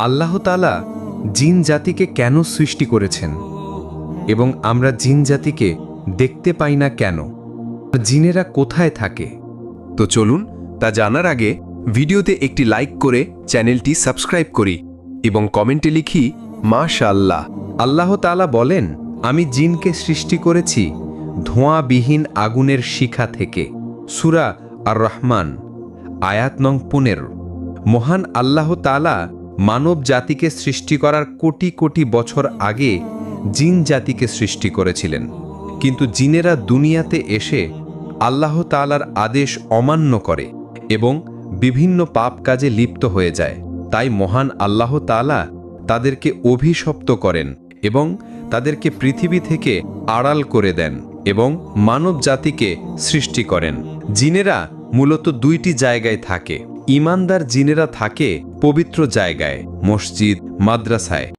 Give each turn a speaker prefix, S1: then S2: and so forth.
S1: আল্লাহ তাআলা জিন জাতিকে কেন সৃষ্টি করেছেন এবং আমরা জিন জাতিকে দেখতে পাই না কেন? জিনেরা কোথায় থাকে?
S2: তো চলুন তা জানার আগে ভিডিওতে একটি লাইক করে চ্যানেলটি সাবস্ক্রাইব করি এবং কমেন্টে লিখি মাশাআল্লাহ।
S1: আল্লাহ তাআলা বলেন, আমি জিনকে সৃষ্টি করেছি ধোঁয়াবিহীন আগুনের শিখা থেকে। সূরা আর রহমান আয়াত নং 15। মহান আল্লাহ তাআলা মানব জাতিকে সৃষ্টি করার কোটি কোটি বছর আগে জিন জাতিকে সৃষ্টি করেছিলেন, কিন্তু জিনেরা দুনিয়াতে এসে আল্লাহ তাআলার আদেশ অমান্য করে এবং বিভিন্ন পাপ কাজে লিপ্ত হয়ে যায়। তাই মহান আল্লাহ তাআলা তাদেরকে অভিশপ্ত করেন এবং তাদেরকে পৃথিবী থেকে আড়াল করে দেন এবং মানব জাতিকে সৃষ্টি করেন। জিনেরা মূলত দুইটি জায়গায় থাকে। ঈমানদার জিনেরা থাকে পবিত্র জায়গায়, মসজিদ, মাদ্রাসায়,